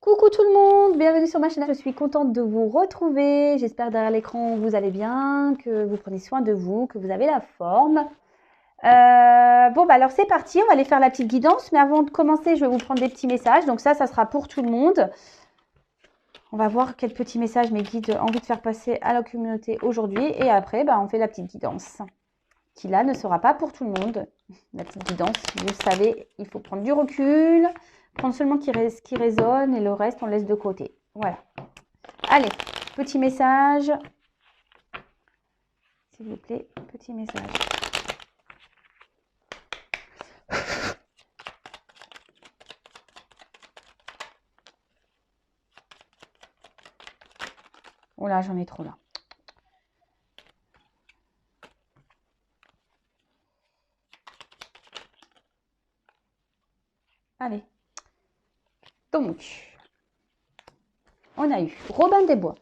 Coucou tout le monde, bienvenue sur ma chaîne. Je suis contente de vous retrouver. J'espère derrière l'écran vous allez bien, que vous prenez soin de vous, que vous avez la forme. Bon, bah alors c'est parti, on va aller faire la petite guidance. Mais avant de commencer, je vais vous prendre des petits messages. Donc ça sera pour tout le monde. On va voir quel petit message mes guides ont envie de faire passer à la communauté aujourd'hui. Et après, bah, on fait la petite guidance, qui là ne sera pas pour tout le monde. La petite guidance, vous savez, il faut prendre du recul, prendre seulement ce qui résonne et le reste, on laisse de côté. Voilà. Allez, petit message. S'il vous plaît, petit message. Oh là, j'en ai trop là. Allez. Donc, on a eu Robin des Bois.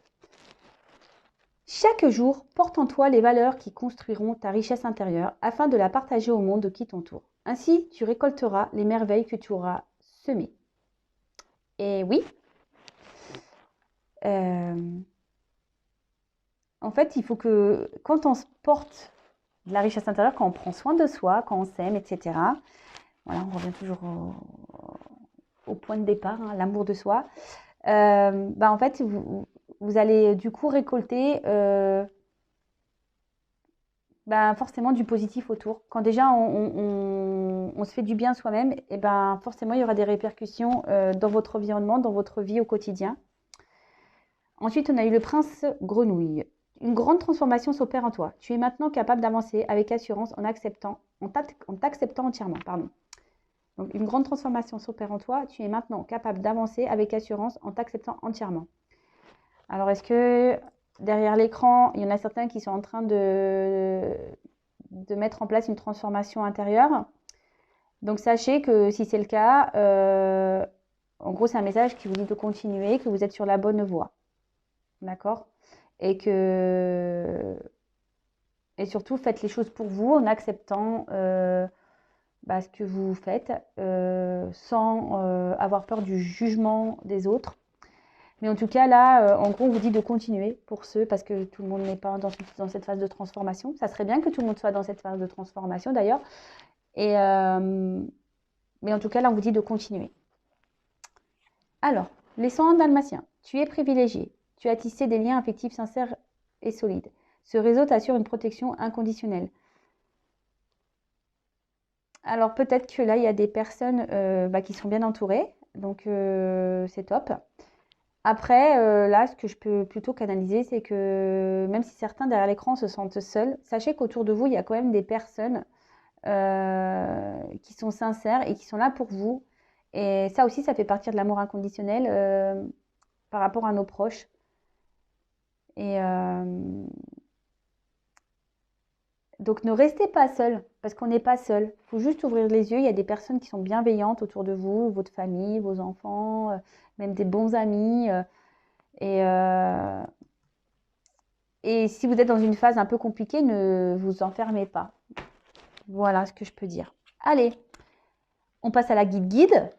Chaque jour, porte en toi les valeurs qui construiront ta richesse intérieure afin de la partager au monde qui t'entoure. Ainsi, tu récolteras les merveilles que tu auras semées. Et oui, en fait, il faut que quand on se porte de la richesse intérieure, quand on prend soin de soi, quand on s'aime, etc. Voilà, on revient toujours au point de départ, hein, l'amour de soi. Bah en fait, vous allez du coup récolter bah, forcément du positif autour. Quand déjà on se fait du bien soi-même, et ben forcément il y aura des répercussions dans votre environnement, dans votre vie au quotidien. Ensuite, on a eu le prince grenouille. Une grande transformation s'opère en toi. Tu es maintenant capable d'avancer avec assurance en t'acceptant entièrement. Pardon. Donc, une grande transformation s'opère en toi. Tu es maintenant capable d'avancer avec assurance en t'acceptant entièrement. Alors, est-ce que derrière l'écran, il y en a certains qui sont en train de mettre en place une transformation intérieure? Donc, sachez que si c'est le cas, en gros, c'est un message qui vous dit de continuer, que vous êtes sur la bonne voie. D'accord? Et surtout, faites les choses pour vous en acceptant ce que vous faites sans avoir peur du jugement des autres. Mais en tout cas, là, en gros, on vous dit de continuer pour ceux, parce que tout le monde n'est pas dans cette phase de transformation. Ça serait bien que tout le monde soit dans cette phase de transformation, d'ailleurs. Mais en tout cas, là, on vous dit de continuer. Alors, les 101 dalmatiens. Tu es privilégié. Tu as tissé des liens affectifs sincères et solides. Ce réseau t'assure une protection inconditionnelle. Alors, peut-être que là, il y a des personnes qui sont bien entourées. Donc, c'est top. Après, là, ce que je peux plutôt canaliser, c'est que même si certains derrière l'écran se sentent seuls, sachez qu'autour de vous, il y a quand même des personnes qui sont sincères et qui sont là pour vous. Et ça aussi, ça fait partie de l'amour inconditionnel par rapport à nos proches. Et donc, ne restez pas seul, parce qu'on n'est pas seul. Il faut juste ouvrir les yeux. Il y a des personnes qui sont bienveillantes autour de vous, votre famille, vos enfants, même des bons amis. Et, euh, et si vous êtes dans une phase un peu compliquée, ne vous enfermez pas. Voilà ce que je peux dire. Allez, on passe à la guide.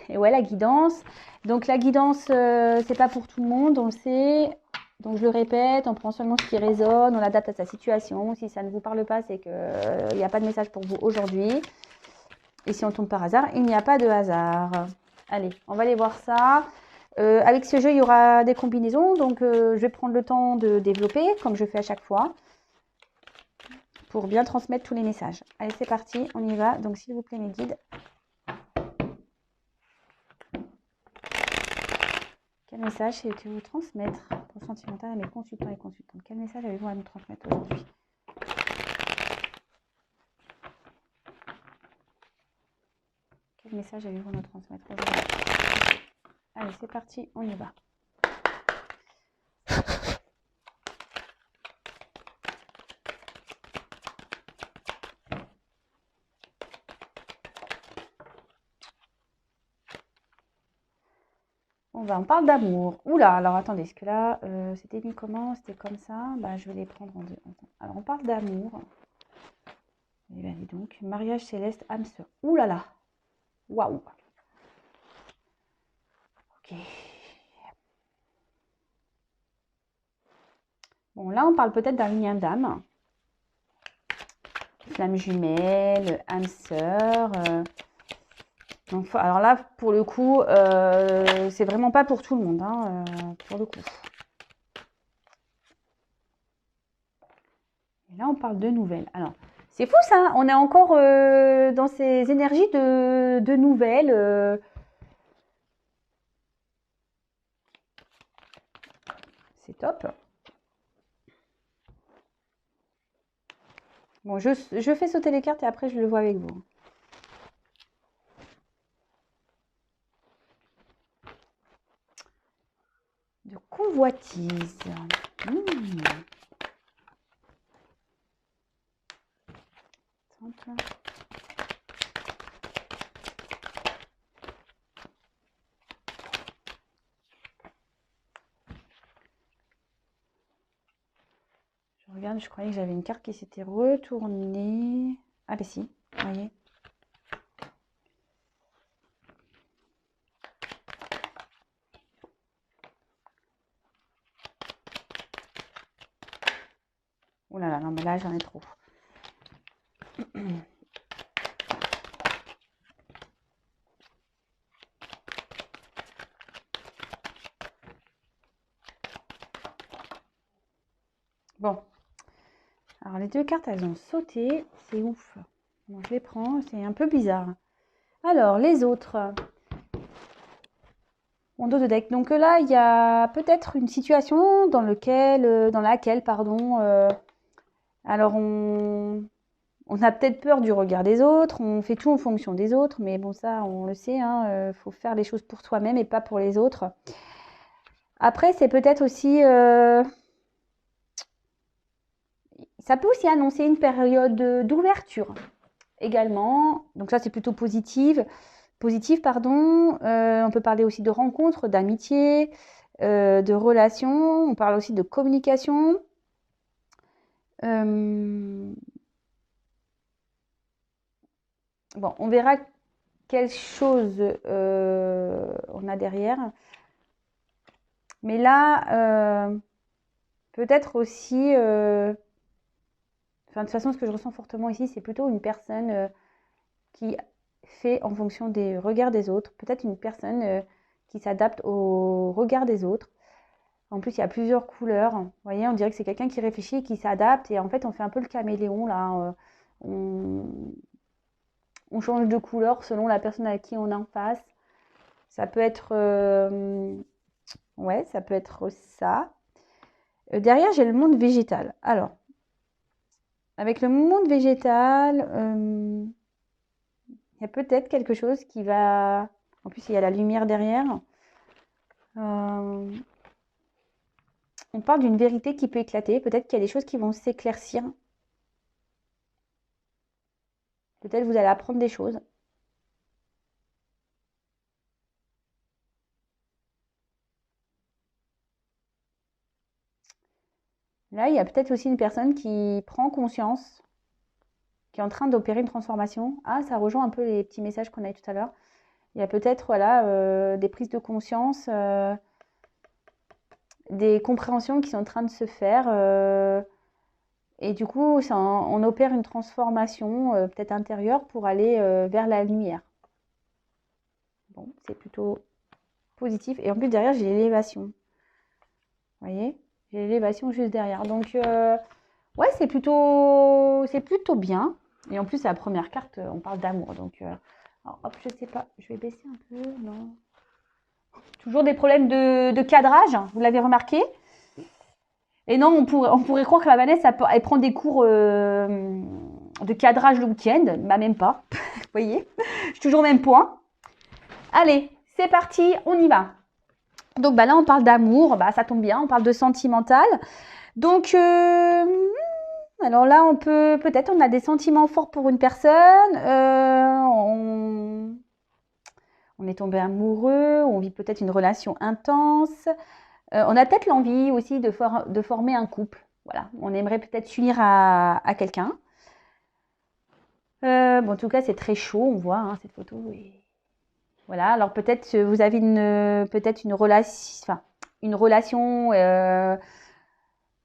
Et ouais, la guidance. Donc la guidance, c'est pas pour tout le monde, on le sait. Donc je le répète, on prend seulement ce qui résonne, on l'adapte à sa situation. Si ça ne vous parle pas, c'est qu'il n'y a pas de message pour vous aujourd'hui. Et si on tombe par hasard, il n'y a pas de hasard. Allez, on va aller voir ça. Avec ce jeu, il y aura des combinaisons. Donc je vais prendre le temps de développer, comme je fais à chaque fois, pour bien transmettre tous les messages. Allez, c'est parti, on y va. Donc s'il vous plaît, mes guides. Quel message avez-vous à transmettre pour sentimental à mes consultants et consultantes? Quel message avez-vous à nous transmettre aujourd'hui? Quel message avez-vous à nous transmettre aujourd'hui? Allez, c'est parti, on y va. On parle d'amour. Oula, alors attendez, est-ce que là, c'était mis comment? C'était comme ça? Je vais les prendre en deux. Alors, on parle d'amour. Eh bien, dis donc, mariage céleste, âme sœur. Ouh là là. Waouh. Ok. Bon, là, on parle peut-être d'un lien d'âme. Flamme jumelle, âme sœur. Donc, alors là, pour le coup, c'est vraiment pas pour tout le monde, hein, pour le coup. Et là, on parle de nouvelles. Alors, c'est fou ça, on est encore dans ces énergies de nouvelles. C'est top. Bon, je fais sauter les cartes et après je le vois avec vous. De convoitise. Je regarde, je croyais que j'avais une carte qui s'était retournée. Ah ben si, vous voyez. Oh là là, non mais là j'en ai trop. Bon. Alors les deux cartes, elles ont sauté. C'est ouf. Bon, je les prends, c'est un peu bizarre. Alors, les autres. Mon dos de deck. Donc là, il y a peut-être une situation dans laquelle, pardon, alors on a peut-être peur du regard des autres, on fait tout en fonction des autres, mais bon, ça, on le sait, hein, faut faire les choses pour soi-même et pas pour les autres. Après, c'est peut-être aussi... ça peut aussi annoncer une période d'ouverture également. Donc ça, c'est plutôt positif, pardon. On peut parler aussi de rencontres, d'amitié, de relations. On parle aussi de communication. Bon, on verra quelle chose on a derrière. Mais là, peut-être aussi... Enfin, de toute façon, ce que je ressens fortement ici, c'est plutôt une personne qui fait en fonction des regards des autres. Peut-être une personne qui s'adapte au regard des autres. En plus, il y a plusieurs couleurs. Vous voyez, on dirait que c'est quelqu'un qui réfléchit et qui s'adapte. Et en fait, on fait un peu le caméléon, là. On change de couleur selon la personne à qui on est en face. Ça peut être... ouais, ça peut être ça. Derrière, j'ai le monde végétal. Alors, avec le monde végétal, il y a peut-être quelque chose qui va... En plus, il y a la lumière derrière. On parle d'une vérité qui peut éclater. Peut-être qu'il y a des choses qui vont s'éclaircir. Peut-être vous allez apprendre des choses. Là, il y a peut-être aussi une personne qui prend conscience, qui est en train d'opérer une transformation. Ah, ça rejoint un peu les petits messages qu'on a eu tout à l'heure. Il y a peut-être voilà, des prises de conscience, des compréhensions qui sont en train de se faire. Et du coup, on opère une transformation peut-être intérieure pour aller vers la lumière. Bon, c'est plutôt positif. Et en plus, derrière, j'ai l'élévation. Vous voyez? J'ai l'élévation juste derrière. Donc, ouais, c'est plutôt bien. Et en plus, c'est la première carte, on parle d'amour. Donc, alors, hop, je sais pas, je vais baisser un peu. Non. Toujours des problèmes de cadrage, vous l'avez remarqué. Et non, on pourrait croire que la Vanessa, elle prend des cours de cadrage le week-end. Bah, même pas. Vous voyez? Je suis toujours au même point. Allez, c'est parti, on y va. Donc, bah, là, on parle d'amour. Bah, ça tombe bien, on parle de sentimental. Donc, alors là, peut-être, on a des sentiments forts pour une personne. On est tombé amoureux. On vit peut-être une relation intense. On a peut-être l'envie aussi de former un couple. Voilà, on aimerait peut-être s'unir à quelqu'un. Bon, en tout cas, c'est très chaud, on voit hein, cette photo. Et... Voilà, alors peut-être vous avez une relation,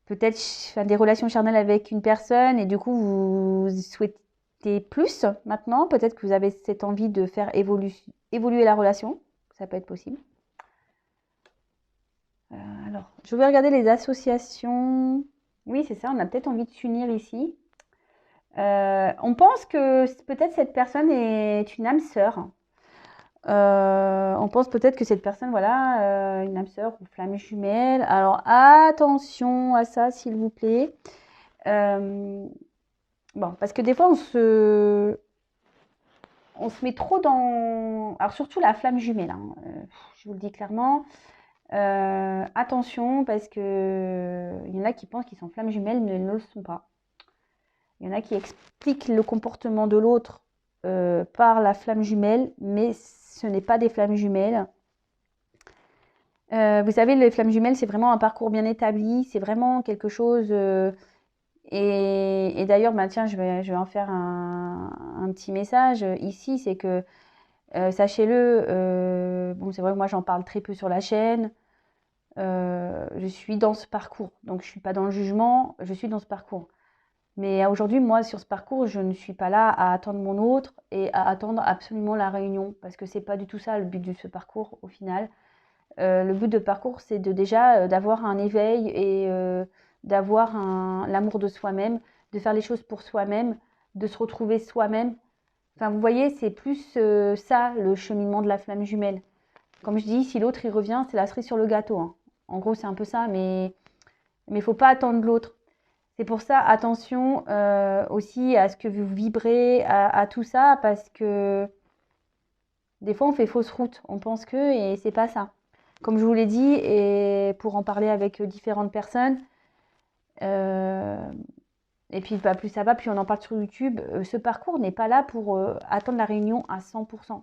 peut-être des relations charnelles avec une personne et du coup vous souhaitez plus maintenant. Peut-être que vous avez cette envie de faire évoluer la relation. Ça peut être possible. Alors, je vais regarder les associations. Oui, c'est ça, on a peut-être envie de s'unir ici. On pense que peut-être cette personne est une âme sœur. On pense peut-être que cette personne, voilà, une âme sœur ou flamme jumelle. Alors attention à ça, s'il vous plaît. Bon, parce que des fois, on se met trop dans... Alors surtout la flamme jumelle, hein, je vous le dis clairement. Attention, parce que il y en a qui pensent qu'ils sont flammes jumelles, mais ils ne le sont pas. Il y en a qui expliquent le comportement de l'autre par la flamme jumelle, mais ce n'est pas des flammes jumelles. Vous savez, les flammes jumelles, c'est vraiment un parcours bien établi, c'est vraiment quelque chose... et d'ailleurs, bah, tiens, je vais en faire un petit message ici, c'est que, sachez-le, bon, c'est vrai que moi j'en parle très peu sur la chaîne, je suis dans ce parcours, donc je ne suis pas dans le jugement, je suis dans ce parcours. Mais aujourd'hui, moi, sur ce parcours, je ne suis pas là à attendre mon autre et à attendre absolument la réunion, parce que c'est pas du tout ça le but de ce parcours au final. Le but de parcours, c'est déjà d'avoir un éveil et d'avoir l'amour de soi-même, de faire les choses pour soi-même, de se retrouver soi-même. Enfin, vous voyez, c'est plus ça, le cheminement de la flamme jumelle. Comme je dis, si l'autre il revient, c'est la cerise sur le gâteau, hein. En gros, c'est un peu ça, mais il faut pas attendre l'autre. C'est pour ça, attention aussi à ce que vous vibrez, à tout ça, parce que des fois, on fait fausse route. On pense que, et c'est pas ça. Comme je vous l'ai dit, et pour en parler avec différentes personnes, et puis bah, plus ça va, plus on en parle sur YouTube, ce parcours n'est pas là pour attendre la réunion à 100%.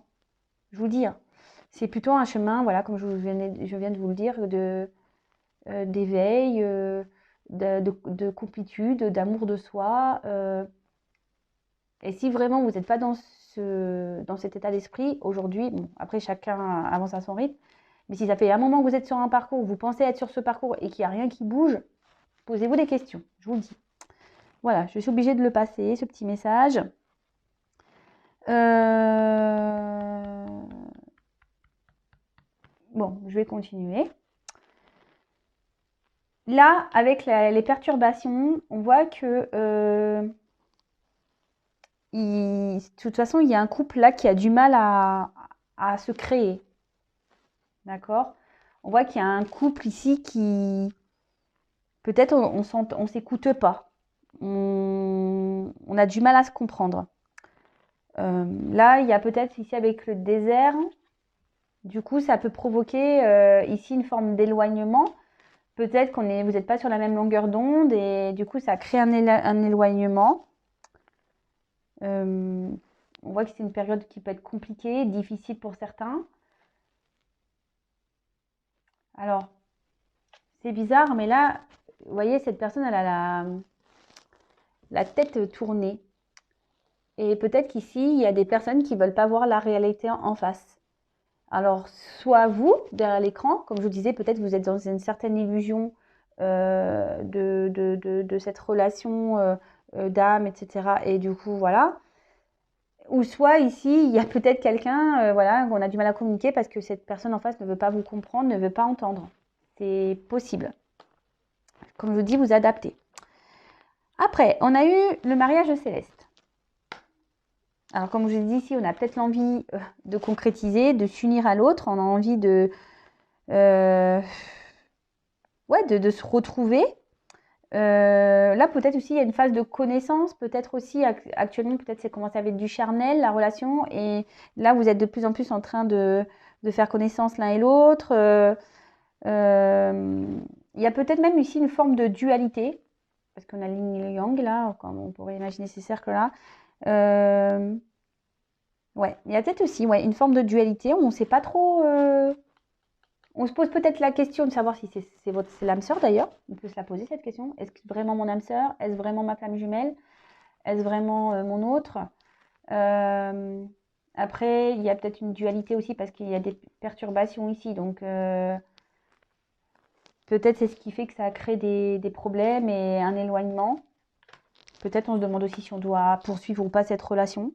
Je vous dis, hein. C'est plutôt un chemin, voilà, comme je viens de vous le dire, d'éveil, de complétude, d'amour de soi. Et si vraiment vous n'êtes pas dans cet état d'esprit aujourd'hui, bon, après chacun avance à son rythme, mais si ça fait un moment que vous êtes sur un parcours, vous pensez être sur ce parcours et qu'il n'y a rien qui bouge, posez-vous des questions, je vous le dis. Voilà, je suis obligée de le passer, ce petit message. Bon, je vais continuer. Là, avec les perturbations, on voit que de toute façon, il y a un couple là qui a du mal à se créer. D'accord? On voit qu'il y a un couple ici qui, peut-être, on s'écoute pas. On a du mal à se comprendre. Là, il y a peut-être ici avec le désert, du coup, ça peut provoquer ici une forme d'éloignement. Peut-être vous n'êtes pas sur la même longueur d'onde et du coup, ça crée un éloignement. On voit que c'est une période qui peut être compliquée, difficile pour certains. Alors, c'est bizarre, mais là, vous voyez, cette personne, elle a la tête tournée. Et peut-être qu'ici, il y a des personnes qui ne veulent pas voir la réalité en face. Alors, soit vous, derrière l'écran, comme je vous disais, peut-être vous êtes dans une certaine illusion de cette relation d'âme, etc. Et du coup, voilà. Ou soit ici, il y a peut-être quelqu'un, voilà, qu'on a du mal à communiquer parce que cette personne en face ne veut pas vous comprendre, ne veut pas entendre. C'est possible. Comme je vous dis, vous adaptez. Après, on a eu le mariage céleste. Alors, comme je vous ai dit ici, on a peut-être l'envie de concrétiser, de s'unir à l'autre. On a envie de se retrouver. Là, peut-être aussi, il y a une phase de connaissance. Peut-être aussi, actuellement, peut-être c'est commencé avec du charnel, la relation. Et là, vous êtes de plus en plus en train de faire connaissance l'un et l'autre. Il y a peut-être même ici une forme de dualité. Parce qu'on a l'yin et le yang, là, comme on pourrait imaginer ces cercles-là. Ouais, il y a peut-être aussi une forme de dualité. On ne sait pas trop... On se pose peut-être la question de savoir si c'est l'âme sœur d'ailleurs. On peut se la poser cette question. Est-ce que c'est vraiment mon âme sœur? Est-ce vraiment ma flamme jumelle? Est-ce vraiment mon autre? Après, il y a peut-être une dualité aussi parce qu'il y a des perturbations ici. Donc, Peut-être c'est ce qui fait que ça crée des problèmes et un éloignement. Peut-être on se demande aussi si on doit poursuivre ou pas cette relation.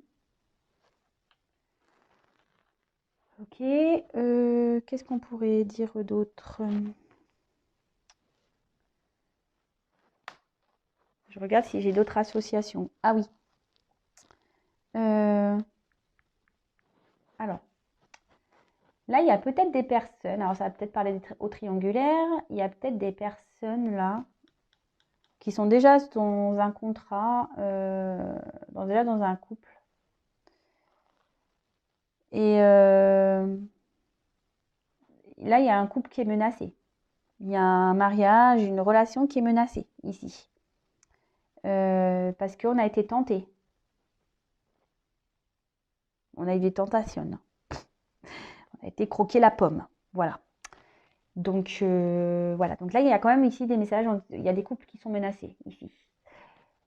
Ok, qu'est-ce qu'on pourrait dire d'autre? Je regarde si j'ai d'autres associations. Ah oui. Alors, là, il y a peut-être des personnes, alors ça va peut-être parler au triangulaire, il y a peut-être des personnes là qui sont déjà dans un contrat, déjà dans un couple. Et là, il y a un couple qui est menacé. Il y a un mariage, une relation qui est menacée ici. Parce qu'on a été tenté. On a eu des tentations. On a été croquer la pomme. Voilà. Donc, voilà. Donc là, il y a quand même ici des messages. Il y a des couples qui sont menacés ici.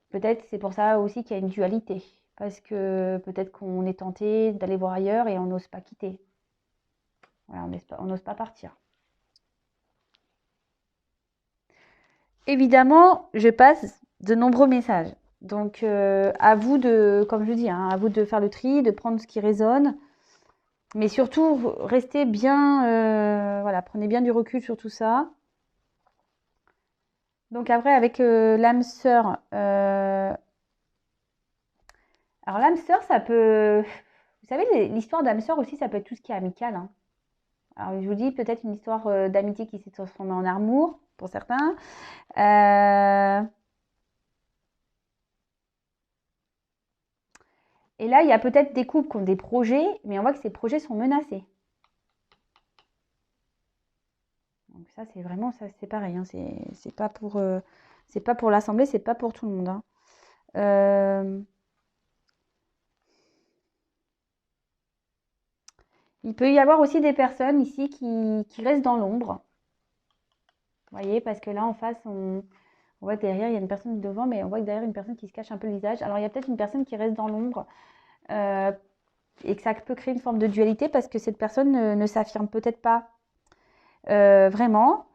Peut-être c'est pour ça aussi qu'il y a une dualité. Parce que peut-être qu'on est tenté d'aller voir ailleurs et on n'ose pas quitter. Voilà, on n'ose pas partir. Évidemment, je passe de nombreux messages. Donc, à vous de, comme je dis, hein, à vous de faire le tri, de prendre ce qui résonne. Mais surtout, restez bien, voilà, prenez bien du recul sur tout ça. Donc après, avec l'âme sœur, alors l'âme sœur, ça peut, vous savez, l'histoire d'âme sœur aussi, ça peut être tout ce qui est amical, hein. Alors je vous dis peut-être une histoire d'amitié qui s'est transformée en amour pour certains. Et là, il y a peut-être des couples qui ont des projets, mais on voit que ces projets sont menacés. Donc ça, c'est vraiment, ça, c'est pareil, hein, c'est pas pour l'assemblée, c'est pas pour tout le monde, hein. Il peut y avoir aussi des personnes ici qui restent dans l'ombre. Vous voyez, parce que là, en face, on voit que derrière, il y a une personne devant, mais on voit que derrière, une personne qui se cache un peu le visage. Alors, il y a peut-être une personne qui reste dans l'ombre et que ça peut créer une forme de dualité parce que cette personne ne s'affirme peut-être pas vraiment.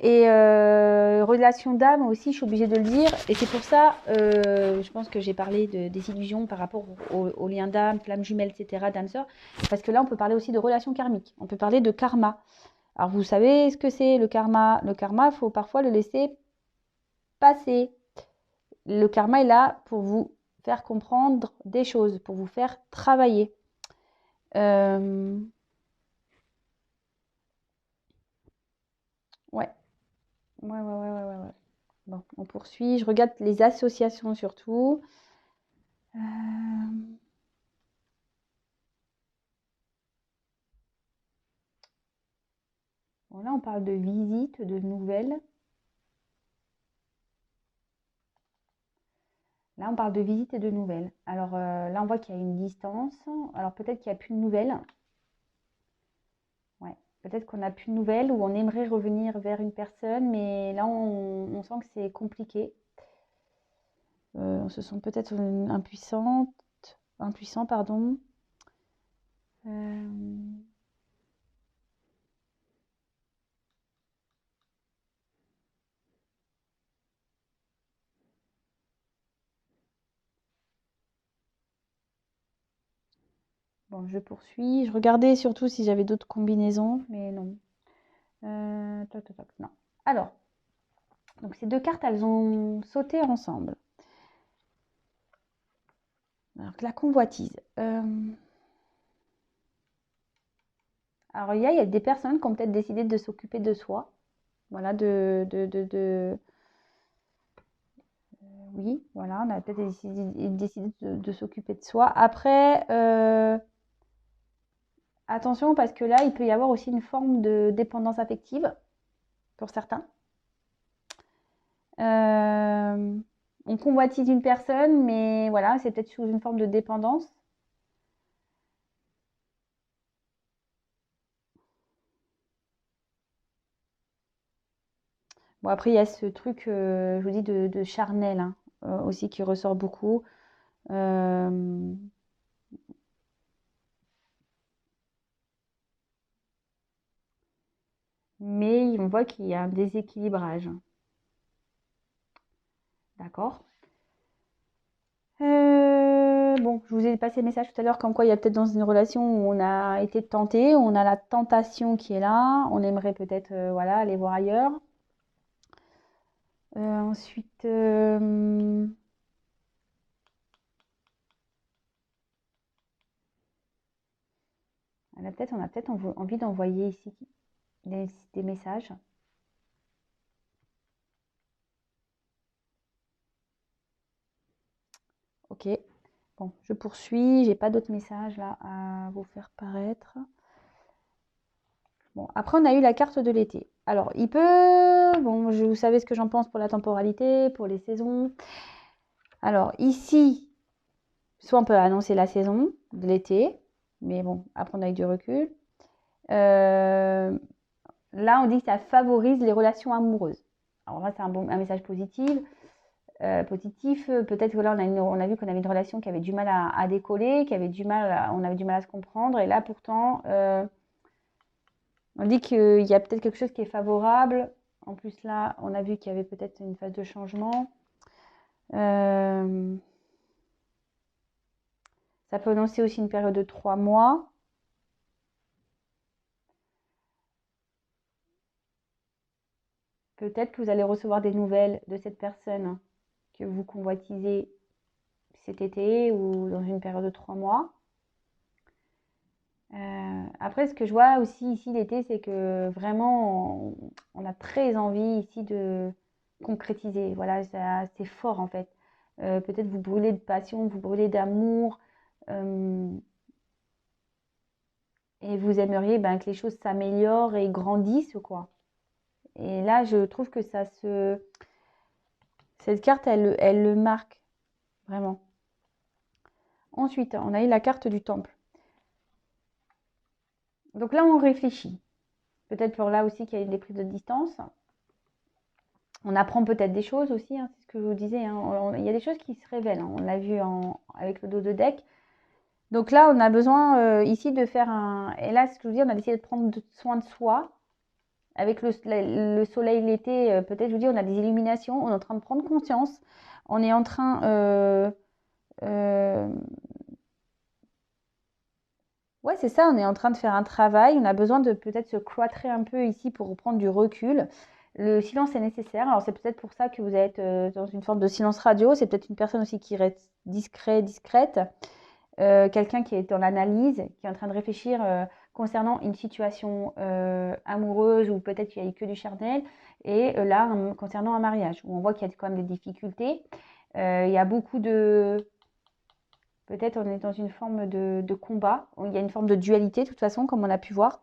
Et relation d'âme aussi, je suis obligée de le dire. Et c'est pour ça, je pense que j'ai parlé des illusions par rapport aux liens d'âme, flammes jumelles, etc., d'âme sœur. Parce que là, on peut parler aussi de relations karmiques. On peut parler de karma. Alors, vous savez ce que c'est le karma? Le karma, il faut parfois le laisser passer. Le karma est là pour vous faire comprendre des choses, pour vous faire travailler. Ouais. Ouais. Bon, on poursuit. Je regarde les associations surtout. Bon, là, on parle de visites, de nouvelles. Là, on parle de visites et de nouvelles. Alors là, on voit qu'il y a une distance. Alors peut-être qu'il n'y a plus de nouvelles. Ouais. Peut-être qu'on n'a plus de nouvelles ou on aimerait revenir vers une personne, mais là, on sent que c'est compliqué. On se sent peut-être impuissant, pardon. Bon, je poursuis. Je regardais surtout si j'avais d'autres combinaisons, mais non. Non. Alors, donc ces deux cartes, elles ont sauté ensemble. Alors, la convoitise. Alors, il y a des personnes qui ont peut-être décidé de s'occuper de soi. Voilà, oui, voilà, on a peut-être décidé de s'occuper de soi. Après, attention, parce que là, il peut y avoir aussi une forme de dépendance affective pour certains. On convoitise une personne, mais voilà, c'est peut-être sous une forme de dépendance. Bon, après, il y a ce truc, je vous dis, de charnel, hein, aussi qui ressort beaucoup. Mais oui, on voit qu'il y a un déséquilibrage. D'accord. Bon, je vous ai passé le message tout à l'heure comme quoi il y a peut-être dans une relation où on a été tenté, on a la tentation qui est là, on aimerait peut-être voilà, aller voir ailleurs. Ensuite, on a peut-être envie d'envoyer ici des messages. Ok, bon, je poursuis, j'ai pas d'autres messages là à vous faire paraître. Bon, après on a eu la carte de l'été. Alors, il peut, bon, vous savez ce que j'en pense pour la temporalité, pour les saisons. Alors, ici, soit on peut annoncer la saison de l'été, mais bon, à prendre avec du recul. Là, on dit que ça favorise les relations amoureuses. Alors là, c'est un message positif. Peut-être que là, on a vu qu'on avait une relation qui avait du mal à décoller, on avait du mal à se comprendre. Et là, pourtant, on dit qu'il y a peut-être quelque chose qui est favorable. En plus, là, on a vu qu'il y avait peut-être une phase de changement. Ça peut annoncer aussi une période de 3 mois. Peut-être que vous allez recevoir des nouvelles de cette personne que vous convoitisez cet été ou dans une période de 3 mois. Après, ce que je vois aussi ici l'été, c'est que vraiment, on a très envie ici de concrétiser. Voilà, c'est fort en fait. Peut-être vous brûlez de passion, vous brûlez d'amour. Et vous aimeriez que les choses s'améliorent et grandissent, quoi. Et là, je trouve que cette carte, elle le marque, vraiment. Ensuite, on a eu la carte du temple. Donc là, on réfléchit. Peut-être pour là aussi qu'il y a des prises de distance. On apprend peut-être des choses aussi, hein, c'est ce que je vous disais. Hein. Il y a des choses qui se révèlent. Hein. On l'a vu avec le dos de deck. Donc là, on a besoin ici de faire un... Et là, ce que je vous dis, on a décidé de prendre soin de soi. Avec le soleil l'été, peut-être, je vous dis, on a des illuminations. On est en train de prendre conscience. On est en train... ouais, c'est ça, on est en train de faire un travail. On a besoin de peut-être se cloîtrer un peu ici pour prendre du recul. Le silence est nécessaire. Alors, c'est peut-être pour ça que vous êtes dans une forme de silence radio. C'est peut-être une personne aussi qui reste discrète. Quelqu'un qui est dans l'analyse, qui est en train de réfléchir concernant une situation amoureuse ou peut-être qu'il n'y a eu que du charnel. Et là, concernant un mariage, où on voit qu'il y a quand même des difficultés. Il y a beaucoup de... Peut-être on est dans une forme de combat. Il y a une forme de dualité, de toute façon, comme on a pu voir.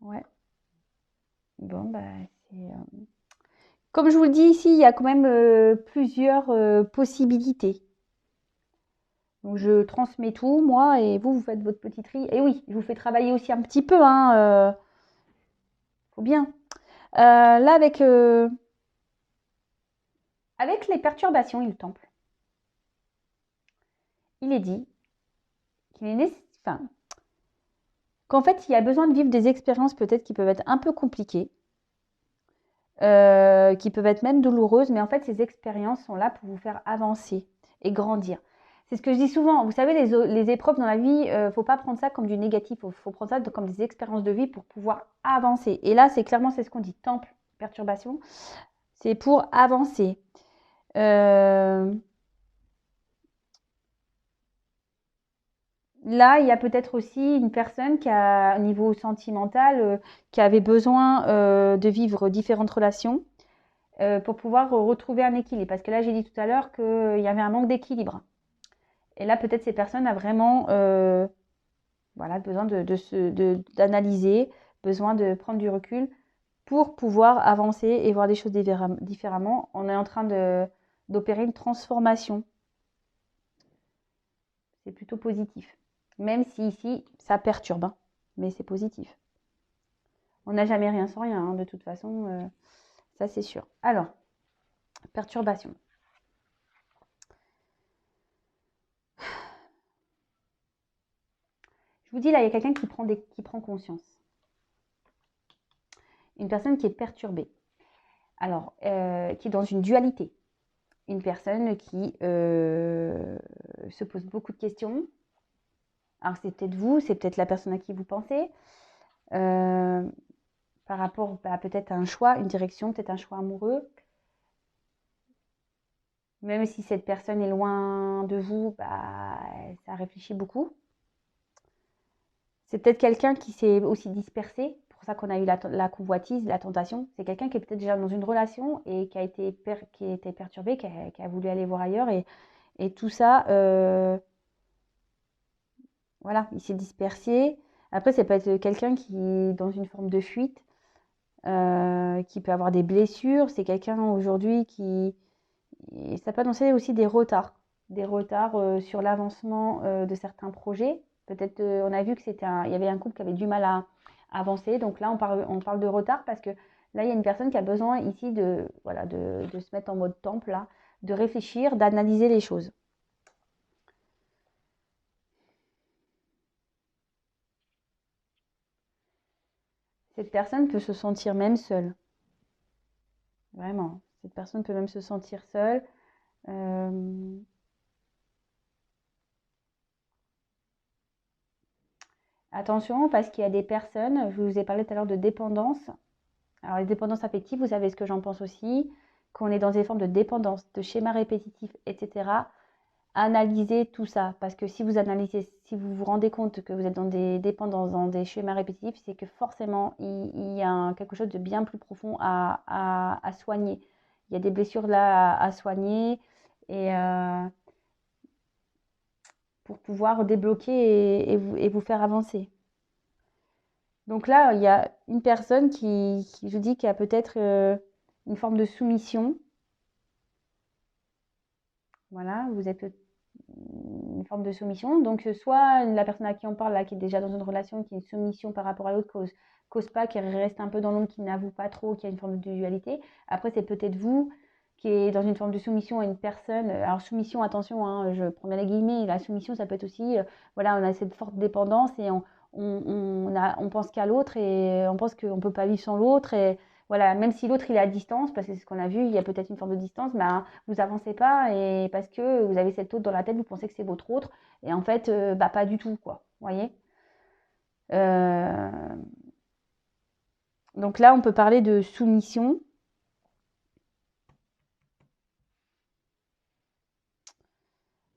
Ouais. Bon, c'est... Comme je vous le dis ici, il y a quand même plusieurs possibilités. Donc, je transmets tout, moi, et vous faites votre petit tri. Et oui, je vous fais travailler aussi un petit peu, hein. Faut bien. Là, avec les perturbations et le temple, il est dit qu'il est nécessaire... qu'en fait, il y a besoin de vivre des expériences peut-être qui peuvent être un peu compliquées, qui peuvent être même douloureuses, mais en fait, ces expériences sont là pour vous faire avancer et grandir. C'est ce que je dis souvent. Vous savez, les épreuves dans la vie, faut pas prendre ça comme du négatif. Faut prendre ça comme des expériences de vie pour pouvoir avancer. Et là, c'est ce qu'on dit. Temple, perturbation, c'est pour avancer. Là, il y a peut-être aussi une personne qui a, au niveau sentimental, qui avait besoin de vivre différentes relations pour pouvoir retrouver un équilibre. Parce que là, j'ai dit tout à l'heure qu'il y avait un manque d'équilibre. Et là, peut-être ces personnes ont vraiment voilà, besoin d'analyser, besoin de prendre du recul pour pouvoir avancer et voir les choses différemment. On est en train d'opérer une transformation. C'est plutôt positif. Même si ici, ça perturbe, hein, mais c'est positif. On n'a jamais rien sans rien, hein, de toute façon, ça c'est sûr. Alors, perturbation. Je vous dis là, il y a quelqu'un qui prend conscience. Une personne qui est perturbée. Alors, qui est dans une dualité. Une personne qui se pose beaucoup de questions. Alors, c'est peut-être vous, c'est peut-être la personne à qui vous pensez. Par rapport à peut-être à un choix, une direction, peut-être un choix amoureux. Même si cette personne est loin de vous, ça réfléchit beaucoup. C'est peut-être quelqu'un qui s'est aussi dispersé. C'est pour ça qu'on a eu la convoitise, la tentation. C'est quelqu'un qui est peut-être déjà dans une relation et qui a été perturbé, qui a voulu aller voir ailleurs. Et tout ça, voilà, il s'est dispersé. Après, ça peut être quelqu'un qui est dans une forme de fuite, qui peut avoir des blessures. C'est quelqu'un aujourd'hui qui... Et ça peut annoncer aussi des retards sur l'avancement de certains projets. Peut-être, on a vu que il y avait un couple qui avait du mal à avancer. Donc là, on parle de retard parce que là, il y a une personne qui a besoin ici de se mettre en mode temple, là, de réfléchir, d'analyser les choses. Cette personne peut se sentir même seule. Vraiment. Cette personne peut même se sentir seule. Attention, parce qu'il y a des personnes, je vous ai parlé tout à l'heure de dépendance. Alors, les dépendances affectives, vous savez ce que j'en pense aussi, qu'on est dans des formes de dépendance, de schémas répétitifs, etc. Analysez tout ça, parce que si vous analysez, si vous vous rendez compte que vous êtes dans des dépendances, dans des schémas répétitifs, c'est que forcément, il y a quelque chose de bien plus profond à soigner. Il y a des blessures là à soigner et pour pouvoir débloquer et vous faire avancer. Donc là, il y a une personne qui je dis, qui a peut-être une forme de soumission. Voilà, vous êtes une forme de soumission. Donc, soit la personne à qui on parle, là, qui est déjà dans une relation, qui a une soumission par rapport à l'autre, cause pas, qui reste un peu dans l'ombre, qui n'avoue pas trop, qui a une forme de dualité. Après, c'est peut-être vous qui est dans une forme de soumission à une personne. Alors, soumission, attention, hein, je prends bien les guillemets, la soumission, ça peut être aussi, voilà, on a cette forte dépendance et on pense qu'à l'autre et on pense qu'on ne peut pas vivre sans l'autre. Et voilà, même si l'autre il est à distance, parce que c'est ce qu'on a vu, il y a peut-être une forme de distance, vous avancez pas et parce que vous avez cette autre dans la tête, vous pensez que c'est votre autre et en fait, pas du tout, quoi. Vous voyez. Donc là, on peut parler de soumission.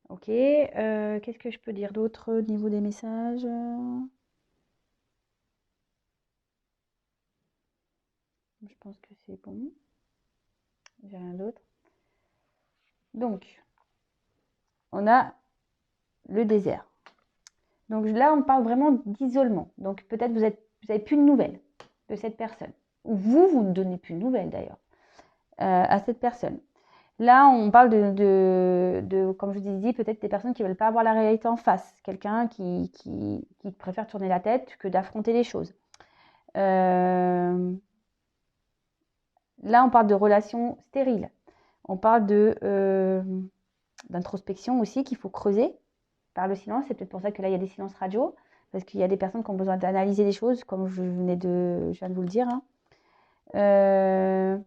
Ok, qu'est-ce que je peux dire d'autre au niveau des messages? Je pense que c'est bon. J'ai rien d'autre. Donc, on a le désert. Donc là, on parle vraiment d'isolement. Donc peut-être vous n'avez plus de nouvelles de cette personne. Ou vous ne donnez plus de nouvelles d'ailleurs à cette personne. Là, on parle comme je vous ai dit, peut-être des personnes qui ne veulent pas avoir la réalité en face. Quelqu'un qui préfère tourner la tête que d'affronter les choses. Là, on parle de relations stériles. On parle d'introspection aussi qu'il faut creuser par le silence. C'est peut-être pour ça que là, il y a des silences radio. Parce qu'il y a des personnes qui ont besoin d'analyser les choses, comme je viens de vous le dire. Hein.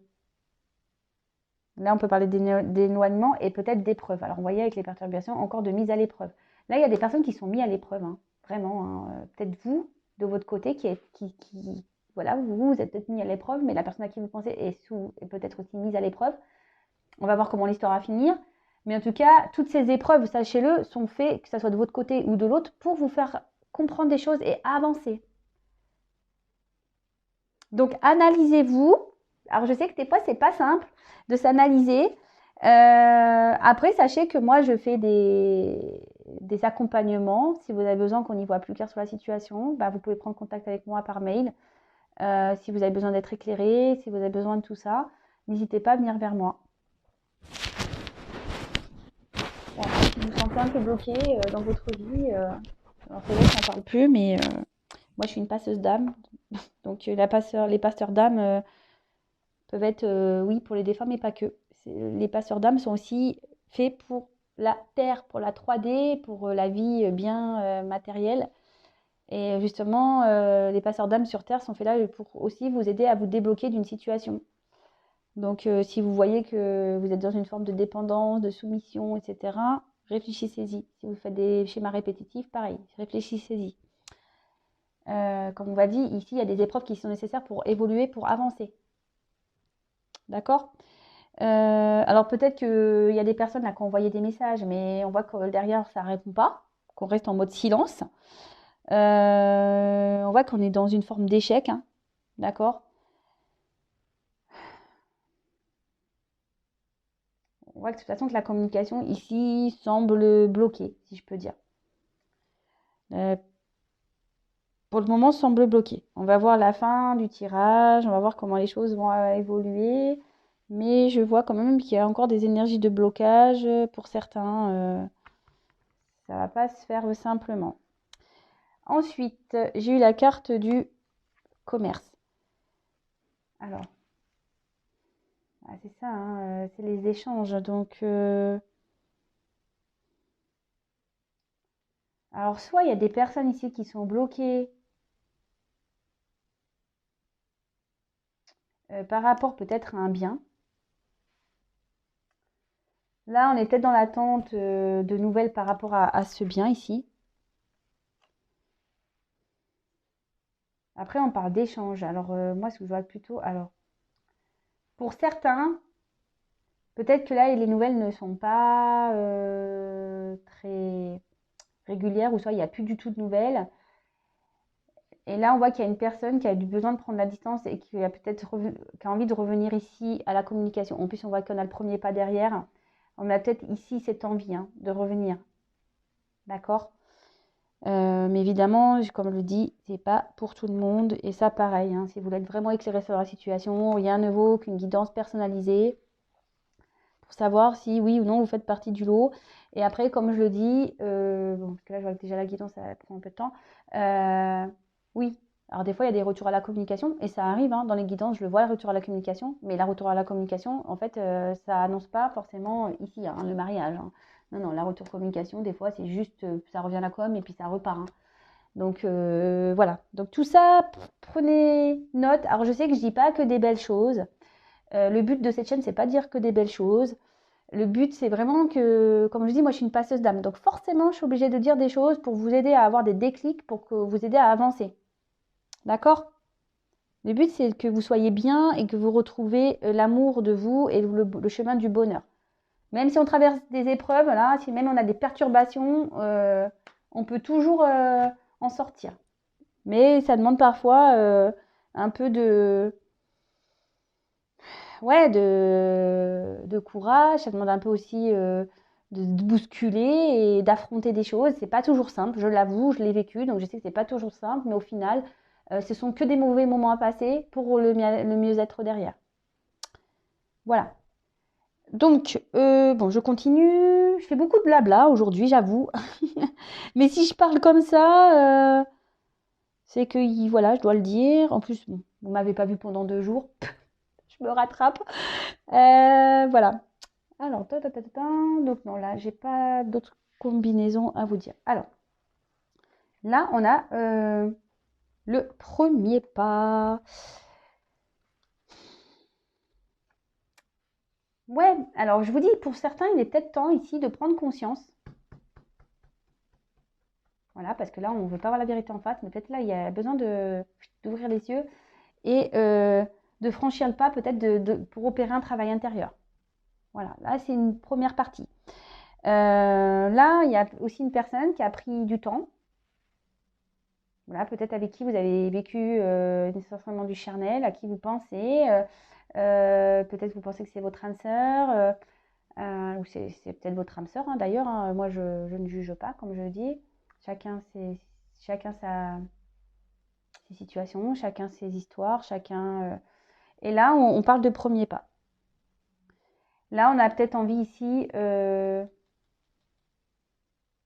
Là, on peut parler d'éloignement et peut-être d'épreuve. Alors, vous voyez, avec les perturbations, encore de mise à l'épreuve. Là, il y a des personnes qui sont mises à l'épreuve, hein, vraiment. Hein. Peut-être vous, de votre côté, voilà, vous êtes peut-être mis à l'épreuve, mais la personne à qui vous pensez est peut-être aussi mise à l'épreuve. On va voir comment l'histoire va finir. Mais en tout cas, toutes ces épreuves, sachez-le, sont faites, que ce soit de votre côté ou de l'autre, pour vous faire comprendre des choses et avancer. Donc, analysez-vous. Alors, je sais que des fois, c'est pas simple de s'analyser. Après, sachez que moi, je fais des accompagnements. Si vous avez besoin qu'on y voit plus clair sur la situation, vous pouvez prendre contact avec moi par mail. Si vous avez besoin d'être éclairé, si vous avez besoin de tout ça, n'hésitez pas à venir vers moi. Voilà, si vous vous sentez un peu bloqué dans votre vie, alors c'est vrai que j'en parle plus, mais moi, je suis une passeuse d'âme. Donc, les passeurs d'âme peuvent être, oui, pour les défunts, mais pas que. Les passeurs d'âme sont aussi faits pour la terre, pour la 3D, pour la vie bien matérielle. Et justement, les passeurs d'âme sur Terre sont faits là pour aussi vous aider à vous débloquer d'une situation. Donc, si vous voyez que vous êtes dans une forme de dépendance, de soumission, etc., réfléchissez-y. Si vous faites des schémas répétitifs, pareil, réfléchissez-y. Comme on va dire, ici, il y a des épreuves qui sont nécessaires pour évoluer, pour avancer. D'accord? Alors peut-être qu'il y a des personnes là qui ont envoyé des messages, mais on voit que derrière, ça ne répond pas, qu'on reste en mode silence. On voit qu'on est dans une forme d'échec, hein, d'accord? On voit que de toute façon que la communication ici semble bloquée, si je peux dire. Pour le moment, semble bloquée. On va voir la fin du tirage, on va voir comment les choses vont évoluer, mais je vois quand même qu'il y a encore des énergies de blocage pour certains. Ça va pas se faire simplement. Ensuite, j'ai eu la carte du commerce. Alors, c'est ça, hein, c'est les échanges. Donc, alors, soit il y a des personnes ici qui sont bloquées par rapport peut-être à un bien. Là, on est peut-être dans l'attente de nouvelles par rapport à ce bien ici. Après, on parle d'échange. Alors, moi, ce que je vois plutôt... Alors, pour certains, peut-être que là, les nouvelles ne sont pas très régulières, ou soit il n'y a plus du tout de nouvelles. Et là, on voit qu'il y a une personne qui a du besoin de prendre la distance et qui a peut-être qui a envie de revenir ici à la communication. En plus, on voit qu'on a le premier pas derrière. On a peut-être ici cette envie de revenir. D'accord? Mais évidemment, comme je le dis, c'est pas pour tout le monde. Et ça, pareil, si vous voulez être vraiment éclairé sur la situation, rien ne vaut qu'une guidance personnalisée pour savoir si oui ou non vous faites partie du lot. Et après, comme je le dis, bon, parce que là, je vois que déjà la guidance, ça prend un peu de temps. Oui, alors des fois, il y a des retours à la communication, et ça arrive, dans les guidances, je le vois, le retour à la communication, mais la retour à la communication, en fait, ça annonce pas forcément ici, le mariage. Non, non, la retour communication, des fois, c'est juste, ça revient à la com, et puis ça repart. Donc, voilà. Donc, tout ça, prenez note. Alors, je sais que je dis pas que des belles choses. Le but de cette chaîne, c'est pas de dire que des belles choses. Le but, c'est vraiment que, comme je dis, moi, je suis une passeuse d'âme. Donc, forcément, je suis obligée de dire des choses pour vous aider à avoir des déclics, pour que vous aider à avancer. D'accord? Le but, c'est que vous soyez bien et que vous retrouvez l'amour de vous et le chemin du bonheur. Même si on traverse des épreuves, là, si même on a des perturbations, on peut toujours en sortir. Mais ça demande parfois un peu de courage. Ça demande un peu aussi de bousculer et d'affronter des choses. C'est pas toujours simple, je l'avoue, je l'ai vécu, donc je sais que c'est pas toujours simple, mais au final, ce sont que des mauvais moments à passer pour le mieux-être derrière. Voilà. Donc, bon, je continue. Je fais beaucoup de blabla aujourd'hui, j'avoue. Mais si je parle comme ça, c'est que, voilà, je dois le dire. En plus, bon, vous m'avez pas vu pendant 2 jours. Je me rattrape. Voilà. Alors, donc non, là, j'ai pas d'autres combinaisons à vous dire. Alors, là, on a le premier pas. Ouais, alors je vous dis, pour certains, il est peut-être temps ici de prendre conscience. Voilà, parce que là, on ne veut pas voir la vérité en face, mais peut-être là, il y a besoin d'ouvrir les yeux et de franchir le pas peut-être pour opérer un travail intérieur. Voilà, là, c'est une première partie. Là, il y a aussi une personne qui a pris du temps. Voilà, peut-être avec qui vous avez vécu nécessairement du charnel, à qui vous pensez. Peut-être vous pensez que c'est votre âme sœur, ou c'est peut-être votre âme sœur, d'ailleurs. Moi, je ne juge pas, comme je le dis. Chacun ses situations, chacun ses histoires, chacun. Et là, on parle de premier pas. Là, on a peut-être envie ici. De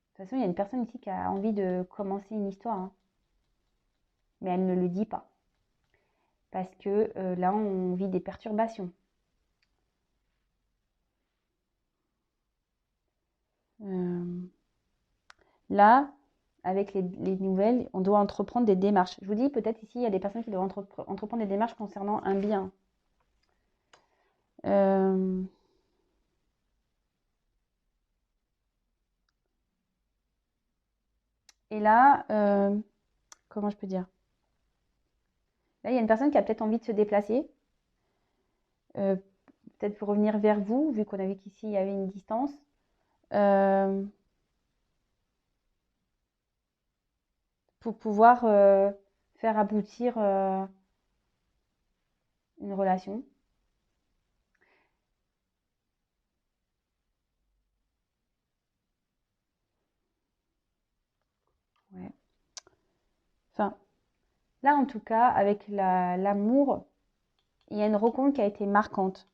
toute façon, il y a une personne ici qui a envie de commencer une histoire, mais elle ne le dit pas. Parce que là, on vit des perturbations. Là, avec les nouvelles, on doit entreprendre des démarches. Je vous dis, peut-être ici, il y a des personnes qui doivent entreprendre des démarches concernant un bien. Et là, comment je peux dire? Là, il y a une personne qui a peut-être envie de se déplacer, peut-être pour revenir vers vous, vu qu'on a vu qu'ici, il y avait une distance. Pour pouvoir faire aboutir une relation. Ouais. Enfin, là, en tout cas, avec l'amour, il y a une rencontre qui a été marquante.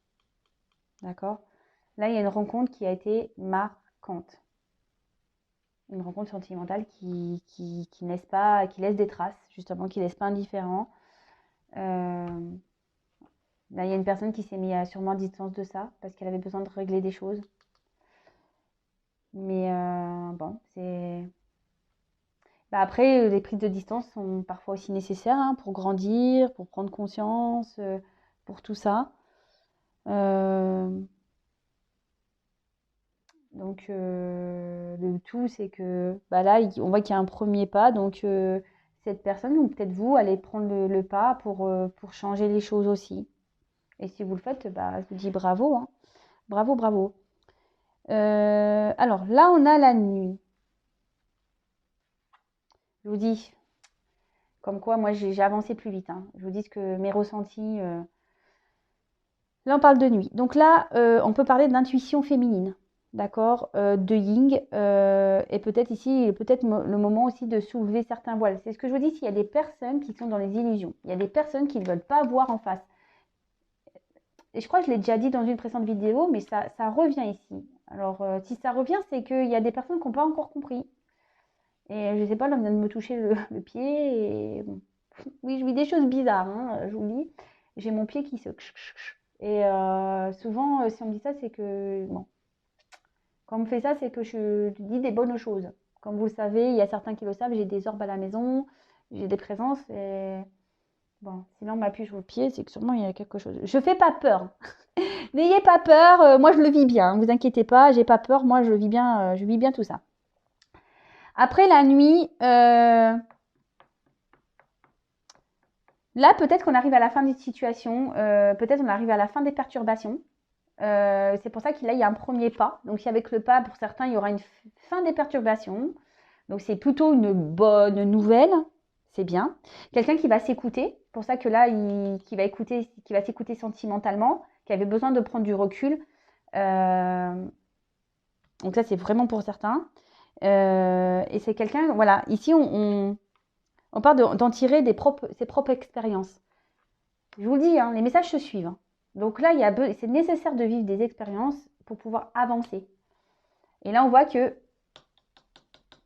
D'accord? Là, il y a une rencontre qui a été marquante. Une rencontre sentimentale qui laisse pas, qui laisse des traces, justement, qui laisse pas indifférent. Là, il y a une personne qui s'est mise à sûrement à distance de ça, parce qu'elle avait besoin de régler des choses. Mais bon, c'est... Bah après, les prises de distance sont parfois aussi nécessaires hein, pour grandir, pour prendre conscience, pour tout ça. Euh, donc, le tout, c'est que bah là, on voit qu'il y a un premier pas. Donc, cette personne, ou peut-être vous, allez prendre le pas pour changer les choses aussi. Et si vous le faites, bah, je vous dis bravo. Hein. Bravo, bravo. Alors, là, on a la nuit. Je vous dis, comme quoi, moi, j'ai avancé plus vite. Hein. Je vous dis que mes ressentis... Là, on parle de nuit. Donc là, on peut parler d'intuition féminine, d'accord, de yin, et peut-être ici, peut-être le moment aussi de soulever certains voiles. C'est ce que je vous dis, s'il y a des personnes qui sont dans les illusions, il y a des personnes qui ne veulent pas voir en face. Et je crois que je l'ai déjà dit dans une précédente vidéo, mais ça revient ici. Alors, si ça revient, c'est qu'il y a des personnes qui n'ont pas encore compris. Et je ne sais pas, là, on vient de me toucher le pied, et bon. Oui, je vis des choses bizarres, hein, je vous le dis. J'ai mon pied qui se... Et souvent, si on me dit ça, c'est que... Bon, quand on me fait ça, c'est que je dis des bonnes choses. Comme vous le savez, il y a certains qui le savent, j'ai des orbes à la maison, j'ai des présences. Et bon, si là on m'appuie sur le pied, c'est que sûrement il y a quelque chose. Je fais pas peur. N'ayez pas peur, moi je le vis bien. Ne vous inquiétez pas, j'ai pas peur, moi je vis bien tout ça. Après la nuit, là peut-être qu'on arrive à la fin des situations, peut-être on arrive à la fin des perturbations. C'est pour ça qu'il y a un premier pas. Donc, si avec le pas, pour certains, il y aura une fin des perturbations. Donc, c'est plutôt une bonne nouvelle. C'est bien. Quelqu'un qui va s'écouter. Pour ça que là, qui va s'écouter sentimentalement, qui avait besoin de prendre du recul. Donc, ça, c'est vraiment pour certains. Et c'est quelqu'un, voilà, ici, on parle d'en tirer ses propres expériences. Je vous le dis, hein, les messages se suivent. Hein. Donc là, c'est nécessaire de vivre des expériences pour pouvoir avancer. Et là, on voit que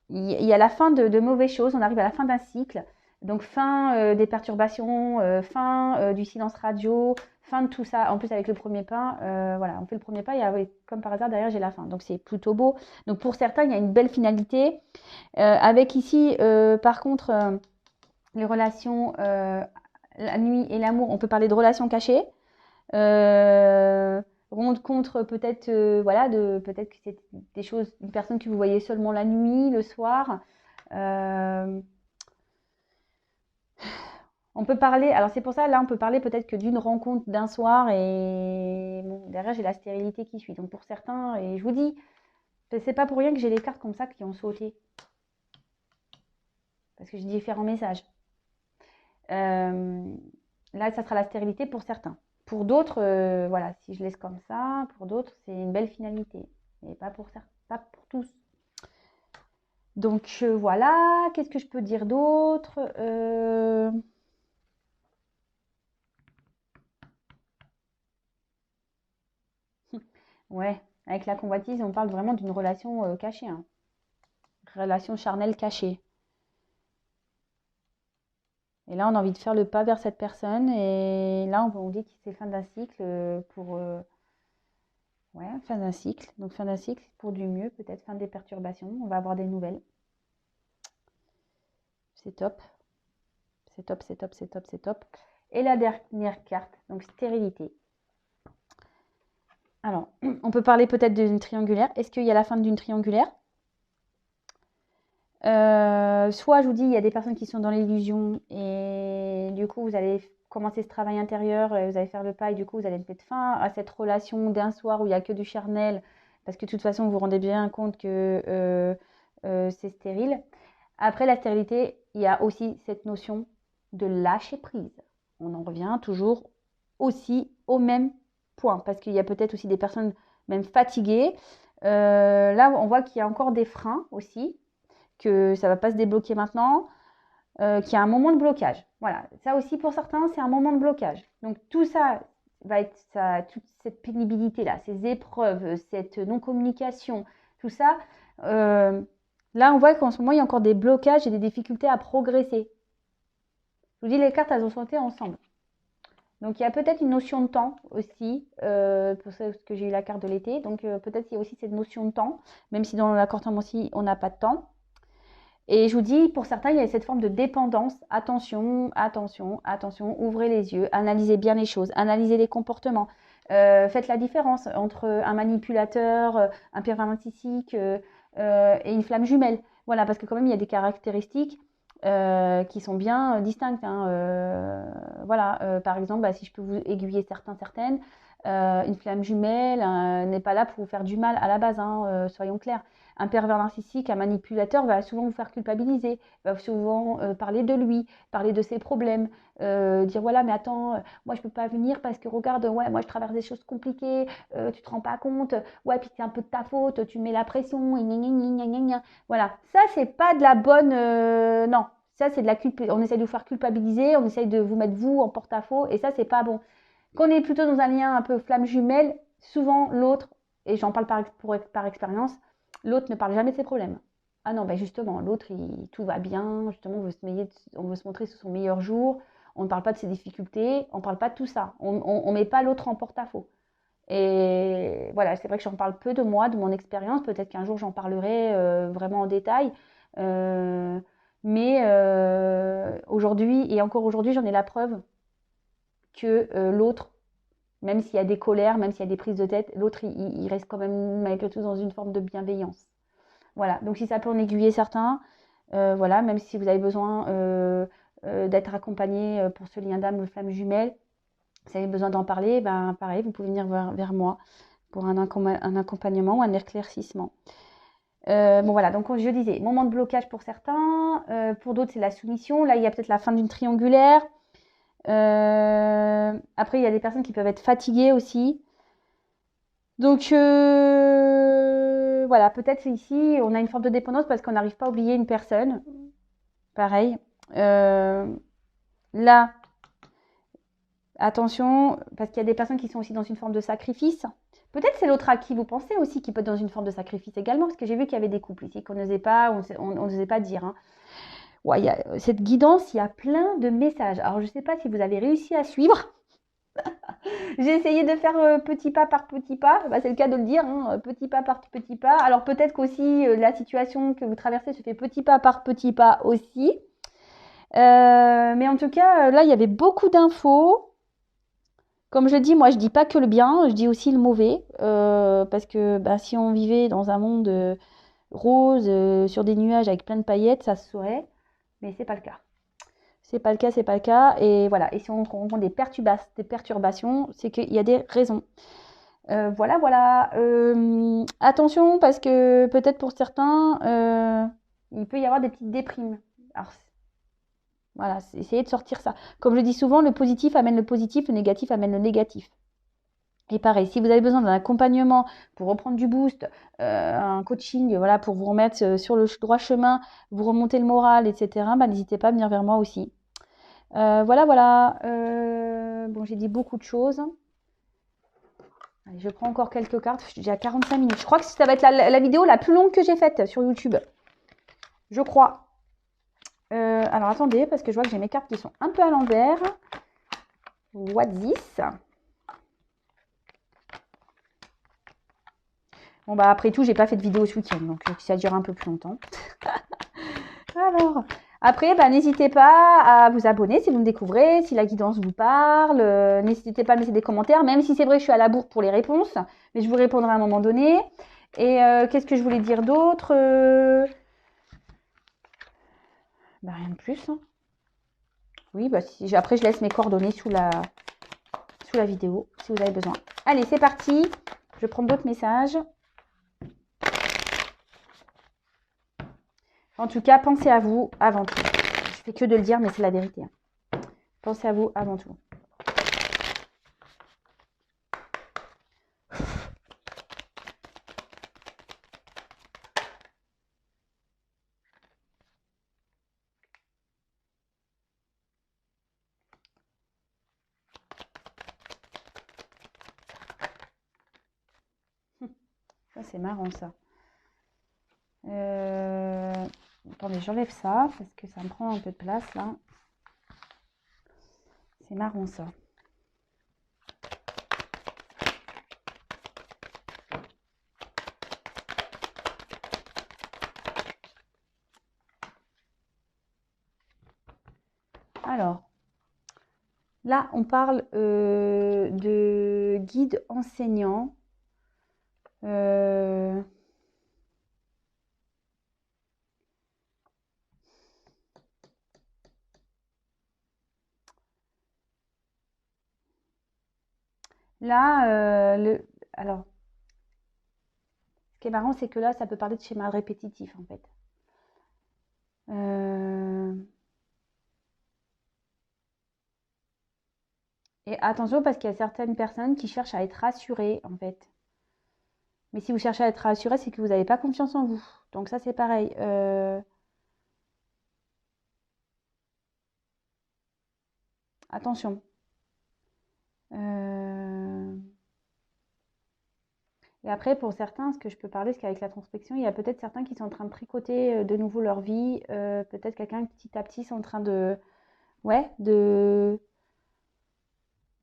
il y a la fin de mauvaises choses. On arrive à la fin d'un cycle. Donc fin des perturbations, fin du silence radio, fin de tout ça. En plus, avec le premier pas, voilà, on fait le premier pas et oui, comme par hasard, derrière, j'ai la fin. Donc c'est plutôt beau. Donc pour certains, il y a une belle finalité. Avec ici, par contre, les relations, la nuit et l'amour, on peut parler de relations cachées. Rendre compte peut-être voilà peut-être que c'est des choses, une personne que vous voyez seulement la nuit, le soir. On peut parler, alors c'est pour ça là on peut parler peut-être que d'une rencontre d'un soir et bon, derrière j'ai la stérilité qui suit. Donc pour certains, et je vous dis, c'est pas pour rien que j'ai les cartes comme ça qui ont sauté parce que j'ai différents messages. Là ça sera la stérilité pour certains. Pour d'autres, voilà, si je laisse comme ça, pour d'autres, c'est une belle finalité. Mais pas pour certains, pas pour tous. Donc voilà, qu'est-ce que je peux dire d'autre Ouais, avec la convoitise, on parle vraiment d'une relation cachée. Hein. Relation charnelle cachée. Et là, on a envie de faire le pas vers cette personne. Et là, on dit que c'est fin d'un cycle pour... ouais, fin d'un cycle. Donc fin d'un cycle pour du mieux, peut-être fin des perturbations. On va avoir des nouvelles. C'est top. C'est top, c'est top, c'est top, c'est top. Et la dernière carte, donc stérilité. Alors, on peut parler peut-être d'une triangulaire. Est-ce qu'il y a la fin d'une triangulaire? Soit je vous dis, il y a des personnes qui sont dans l'illusion et du coup, vous allez commencer ce travail intérieur, et vous allez faire le pas et du coup, vous allez mettre fin à cette relation d'un soir où il n'y a que du charnel parce que de toute façon, vous vous rendez bien compte que c'est stérile. Après la stérilité, il y a aussi cette notion de lâcher prise. On en revient toujours aussi au même point parce qu'il y a peut-être aussi des personnes même fatiguées. Là, on voit qu'il y a encore des freins aussi, que ça ne va pas se débloquer maintenant, qu'il y a un moment de blocage. Voilà, ça aussi pour certains, c'est un moment de blocage. Donc tout ça va être ça, toute cette pénibilité-là, ces épreuves, cette non-communication, tout ça. Là, on voit qu'en ce moment, il y a encore des blocages et des difficultés à progresser. Je vous dis, les cartes, elles ont sauté ensemble. Donc, il y a peut-être une notion de temps aussi, pour ça que j'ai eu la carte de l'été. Donc, peut-être qu'il y a aussi cette notion de temps, même si dans la cartomancie, on n'a pas de temps. Et je vous dis, pour certains, il y a cette forme de dépendance. Attention, attention, attention, ouvrez les yeux, analysez bien les choses, analysez les comportements. Faites la différence entre un manipulateur, un pervers narcissique et une flamme jumelle. Voilà, parce que quand même, il y a des caractéristiques qui sont bien distinctes. Hein. Voilà, par exemple, bah, si je peux vous aiguiller certaines, une flamme jumelle n'est pas là pour vous faire du mal à la base, hein, soyons clairs. Un pervers narcissique, un manipulateur va souvent vous faire culpabiliser, va souvent parler de lui, parler de ses problèmes, dire voilà mais attends, moi je peux pas venir parce que regarde, ouais moi je traverse des choses compliquées, tu te rends pas compte, ouais puis c'est un peu de ta faute, tu mets la pression, voilà, ça c'est pas de la bonne, non, ça c'est de la on essaye de vous faire culpabiliser, on essaye de vous mettre vous en porte-à-faux et ça c'est pas bon. Quand on est plutôt dans un lien un peu flamme jumelle, souvent l'autre, et j'en parle par expérience, l'autre ne parle jamais de ses problèmes. Ah non, ben justement, l'autre, tout va bien, justement, on veut se montrer sous son meilleur jour, on ne parle pas de ses difficultés, on ne parle pas de tout ça, on ne met pas l'autre en porte-à-faux. Et voilà, c'est vrai que j'en parle peu de moi, de mon expérience, peut-être qu'un jour j'en parlerai vraiment en détail, mais aujourd'hui, et encore aujourd'hui, j'en ai la preuve que l'autre, même s'il y a des colères, même s'il y a des prises de tête, l'autre, il reste quand même malgré tout dans une forme de bienveillance. Voilà, donc si ça peut en aiguiller certains, voilà, même si vous avez besoin d'être accompagné pour ce lien d'âme, flamme jumelle, si vous avez besoin d'en parler, ben pareil, vous pouvez venir vers moi pour un accompagnement ou un éclaircissement. Bon voilà, donc je disais, moment de blocage pour certains, pour d'autres c'est la soumission, là il y a peut-être la fin d'une triangulaire. Après il y a des personnes qui peuvent être fatiguées aussi. Donc voilà, peut-être ici on a une forme de dépendance parce qu'on n'arrive pas à oublier une personne. Pareil. Là, attention, parce qu'il y a des personnes qui sont aussi dans une forme de sacrifice. Peut-être c'est l'autre à qui vous pensez aussi qui peut être dans une forme de sacrifice également, parce que j'ai vu qu'il y avait des couples ici qu'on n'osait pas, on n'osait pas dire. Hein. Ouais, cette guidance, il y a plein de messages. Alors je ne sais pas si vous avez réussi à suivre. J'ai essayé de faire petit pas par petit pas, bah, c'est le cas de le dire, hein, petit pas par petit pas. Alors peut-être qu'aussi la situation que vous traversez se fait petit pas par petit pas aussi. Mais en tout cas, là, il y avait beaucoup d'infos. Comme je dis, moi, je dis pas que le bien, je dis aussi le mauvais. Parce que bah, si on vivait dans un monde rose, sur des nuages avec plein de paillettes, ça se saurait. Mais c'est pas le cas. C'est pas le cas, c'est pas le cas. Et voilà. Et si on rencontre des perturbations, c'est qu'il y a des raisons. Voilà. Attention, parce que peut-être pour certains, il peut y avoir des petites déprimes. Alors, voilà, essayez de sortir ça. Comme je dis souvent, le positif amène le positif, le négatif amène le négatif. Et pareil, si vous avez besoin d'un accompagnement pour reprendre du boost, un coaching, voilà, pour vous remettre sur le droit chemin, vous remonter le moral, etc., bah, n'hésitez pas à venir vers moi aussi. Voilà. Bon, j'ai dit beaucoup de choses. Allez, je prends encore quelques cartes. J'ai à 45 minutes. Je crois que ça va être la vidéo la plus longue que j'ai faite sur YouTube. Je crois. Alors, attendez, parce que je vois que j'ai mes cartes qui sont un peu à l'envers. What this? Bon, bah, après tout, j'ai pas fait de vidéo ce week-end, donc ça dure un peu plus longtemps. Après, bah, n'hésitez pas à vous abonner si vous me découvrez, si la guidance vous parle. N'hésitez pas à me laisser des commentaires, même si c'est vrai que je suis à la bourre pour les réponses, mais je vous répondrai à un moment donné. Et qu'est-ce que je voulais dire d'autre bah, rien de plus. Hein. Oui, bah, après, je laisse mes coordonnées sous la vidéo si vous avez besoin. Allez, c'est parti. Je prends d'autres messages. En tout cas, pensez à vous avant tout. Je fais que de le dire, mais c'est la vérité. Hein. Pensez à vous avant tout. Ça, c'est marrant, ça. Attendez, j'enlève ça parce que ça me prend un peu de place, là. C'est marrant, ça. Alors, là, on parle de guide enseignant. Là, alors, ce qui est marrant, c'est que là, ça peut parler de schéma répétitif, en fait. Et attention, parce qu'il y a certaines personnes qui cherchent à être rassurées, en fait. Mais si vous cherchez à être rassuré, c'est que vous n'avez pas confiance en vous. Donc ça, c'est pareil. Attention. Et après, pour certains, ce que je peux parler, c'est qu'avec la prospection, il y a peut-être certains qui sont en train de tricoter de nouveau leur vie. Peut-être quelqu'un petit à petit sont en train de, ouais, de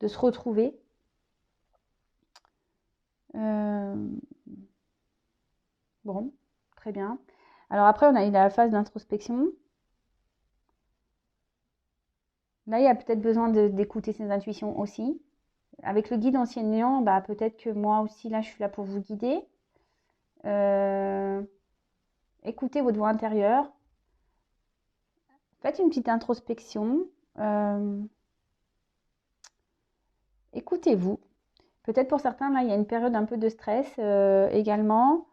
se retrouver. Bon, très bien. Alors après, on a eu la phase d'introspection. Là, il y a peut-être besoin d'écouter ses intuitions aussi. Avec le guide enseignant, bah, peut-être que moi aussi, là, je suis là pour vous guider. Écoutez votre voix intérieure. Faites une petite introspection. Écoutez-vous. Peut-être pour certains, là, il y a une période un peu de stress également.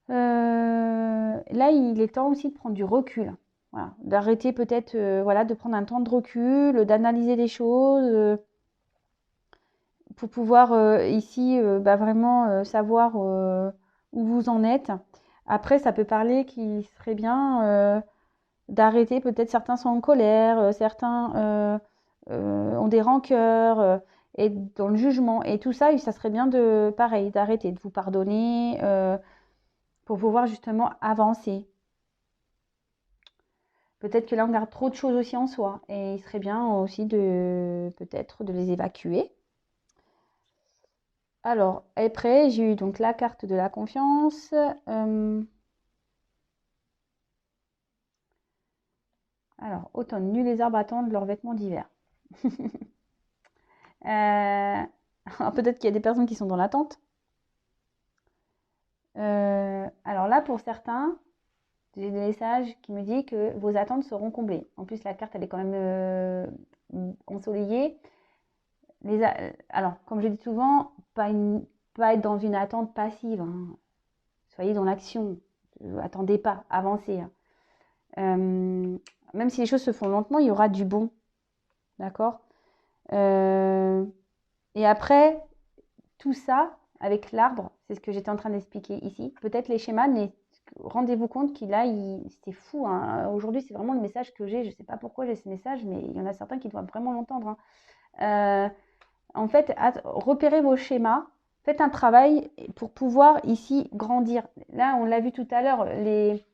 Là, il est temps aussi de prendre du recul. Voilà. D'arrêter peut-être voilà, de prendre un temps de recul, d'analyser les choses pour pouvoir ici bah, vraiment savoir où vous en êtes. Après, ça peut parler qu'il serait bien d'arrêter. Peut-être certains sont en colère, certains ont des rancœurs et dans le jugement. Et tout ça, ça serait bien de, pareil, d'arrêter, de vous pardonner pour pouvoir justement avancer. Peut-être que là, on garde trop de choses aussi en soi. Et il serait bien aussi de peut-être de les évacuer. Alors, après, j'ai eu donc la carte de la confiance. Alors, automne, nu les arbres attendent leurs vêtements d'hiver. Peut-être qu'il y a des personnes qui sont dans l'attente. Alors là, pour certains, j'ai des messages qui me disent que vos attentes seront comblées. En plus, la carte, elle est quand même ensoleillée. Alors, comme je dis souvent, pas être dans une attente passive. Hein. Soyez dans l'action. Attendez pas, avancez. Hein. Même si les choses se font lentement, il y aura du bon. D'accord Et après, tout ça, avec l'arbre, c'est ce que j'étais en train d'expliquer ici. Peut-être les schémas, mais rendez-vous compte qu'il a, c'est fou. Hein. Aujourd'hui, c'est vraiment le message que j'ai. Je ne sais pas pourquoi j'ai ce message, mais il y en a certains qui doivent vraiment l'entendre. Hein. En fait, repérez vos schémas. Faites un travail pour pouvoir ici grandir. Là, on l'a vu tout à l'heure, les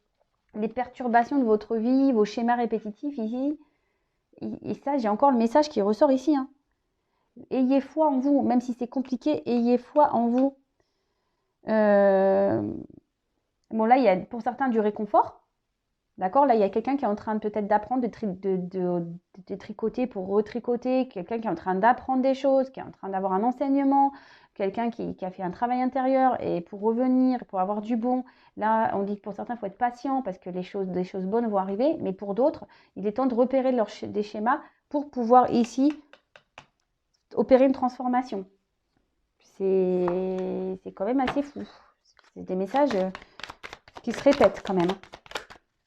perturbations de votre vie, vos schémas répétitifs ici. Et ça, j'ai encore le message qui ressort ici. Hein. Ayez foi en vous, même si c'est compliqué, ayez foi en vous. Bon, là, il y a pour certains du réconfort. D'accord? Là, il y a quelqu'un qui est en train peut-être d'apprendre de tricoter pour retricoter, quelqu'un qui est en train d'apprendre des choses, qui est en train d'avoir un enseignement, quelqu'un qui a fait un travail intérieur et pour revenir, pour avoir du bon. Là, on dit que pour certains, il faut être patient parce que des choses bonnes vont arriver, mais pour d'autres, il est temps de repérer des schémas pour pouvoir ici opérer une transformation. C'est quand même assez fou. C'est des messages qui se répètent quand même.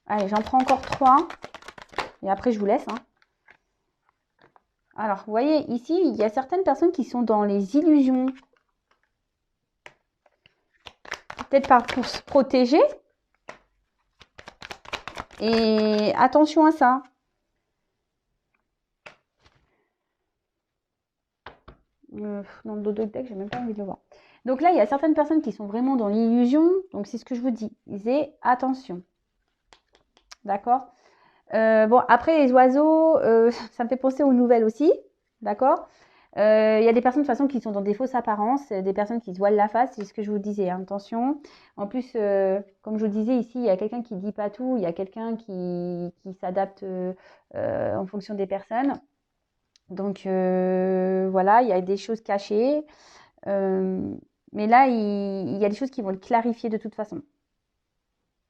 Allez, j'en prends encore 3. Et après, je vous laisse. Hein. Alors, vous voyez, ici, il y a certaines personnes qui sont dans les illusions. Peut-être pour se protéger. Et attention à ça. Dans le dos de deck, j'ai même pas envie de le voir. Donc là, il y a certaines personnes qui sont vraiment dans l'illusion. Donc, c'est ce que je vous dis. Disais, attention. D'accord? Bon, après, les oiseaux, ça me fait penser aux nouvelles aussi. D'accord? Il y a des personnes de toute façon qui sont dans des fausses apparences, des personnes qui se voilent la face, c'est ce que je vous disais, hein, attention. En plus, comme je vous disais ici, il y a quelqu'un qui dit pas tout, il y a quelqu'un qui s'adapte en fonction des personnes. Donc voilà, il y a des choses cachées. Mais là, il y a des choses qui vont être clarifiées de toute façon.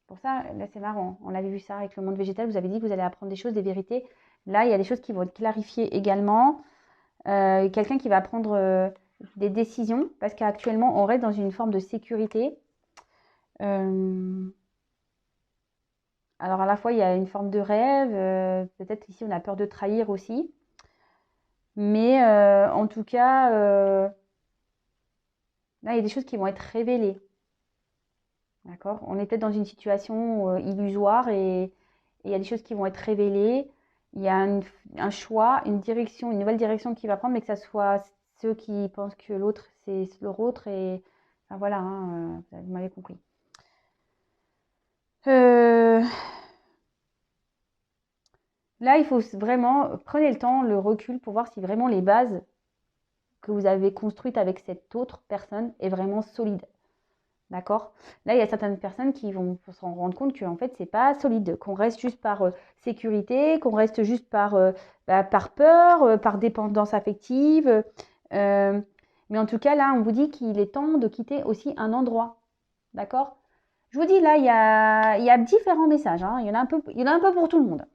Pour ça, là, c'est marrant. On avait vu ça avec le monde végétal. Vous avez dit que vous allez apprendre des choses, des vérités. Là, il y a des choses qui vont être clarifiées également. Quelqu'un qui va prendre des décisions parce qu'actuellement, on reste dans une forme de sécurité. Alors, à la fois, il y a une forme de rêve. Peut-être ici, on a peur de trahir aussi. Mais en tout cas, là, il y a des choses qui vont être révélées. D'accord? On est peut-être dans une situation illusoire et il y a des choses qui vont être révélées. Il y a un choix, une direction, une nouvelle direction qui va prendre, mais que ça soit ceux qui pensent que l'autre, c'est leur autre. Et enfin, voilà, hein, vous m'avez compris. Là, il faut vraiment, prenez le temps, le recul pour voir si vraiment les bases que vous avez construites avec cette autre personne est vraiment solide. D'accord? Là, il y a certaines personnes qui vont s'en rendre compte qu'en fait, c'est pas solide, qu'on reste juste par sécurité, qu'on reste juste par peur, par dépendance affective. Mais en tout cas, là, on vous dit qu'il est temps de quitter aussi un endroit. D'accord? Je vous dis, là, il y a différents messages. Hein. Il y en a un peu pour tout le monde.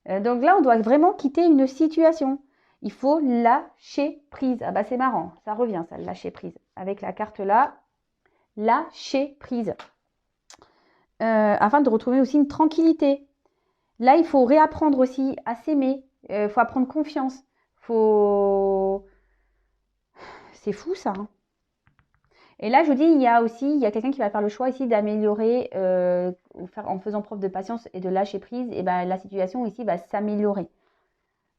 Donc là, on doit vraiment quitter une situation. Il faut lâcher prise. Ah bah c'est marrant, ça revient ça, lâcher prise. Avec la carte là, lâcher prise. Afin de retrouver aussi une tranquillité. Là, il faut réapprendre aussi à s'aimer. Il faut apprendre confiance. C'est fou ça. Hein. Et là, je vous dis, il y a quelqu'un qui va faire le choix ici d'améliorer, en faisant preuve de patience et de lâcher prise, et ben la situation ici va s'améliorer.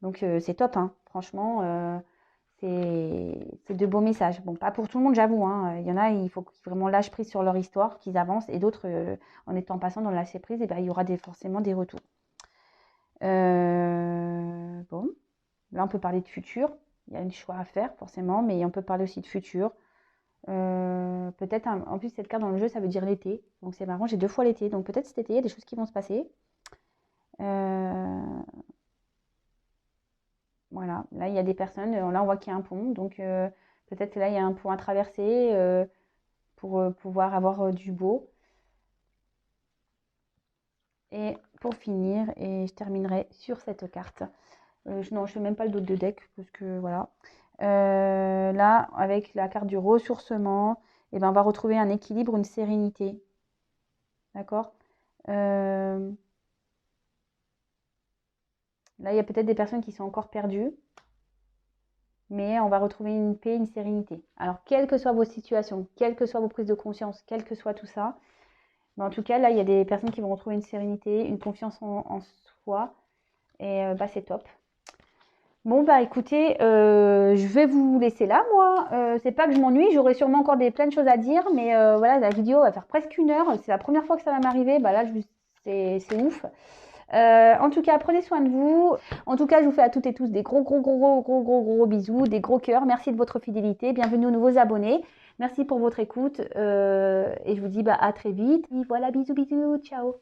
Donc c'est top, hein. Franchement, c'est de beaux messages. Bon, pas pour tout le monde, j'avoue. Hein. Il y en a, il faut qu'ils vraiment lâchent prise sur leur histoire, qu'ils avancent, et d'autres, en étant patient dans le lâcher prise, et ben, il y aura forcément des retours. Bon, là on peut parler de futur. Il y a un choix à faire forcément, mais on peut parler aussi de futur. Peut-être, en plus cette carte dans le jeu, ça veut dire l'été. Donc c'est marrant, j'ai 2 fois l'été. Donc peut-être cet été, il y a des choses qui vont se passer. Voilà, là il y a des personnes, là on voit qu'il y a un pont. Donc peut-être là il y a un pont à traverser pour pouvoir avoir du beau. Et pour finir, et je terminerai sur cette carte. Non, je ne fais même pas le dos de deck parce que voilà. Là, avec la carte du ressourcement, eh ben, on va retrouver un équilibre, une sérénité. D'accord? Là, il y a peut-être des personnes qui sont encore perdues, mais on va retrouver une paix, une sérénité. Alors, quelles que soient vos situations, quelles que soient vos prises de conscience, quel que soit tout ça, mais en tout cas, là, il y a des personnes qui vont retrouver une sérénité, une confiance en soi, et bah, c'est top. Bon bah écoutez, je vais vous laisser là moi. C'est pas que je m'ennuie, j'aurai sûrement encore plein de choses à dire, mais voilà, la vidéo va faire presque 1 heure. C'est la première fois que ça va m'arriver, bah là c'est ouf. En tout cas, prenez soin de vous. En tout cas, je vous fais à toutes et tous des gros bisous, des gros cœurs. Merci de votre fidélité. Bienvenue aux nouveaux abonnés. Merci pour votre écoute. Et je vous dis bah, à très vite. Et voilà, bisous, ciao.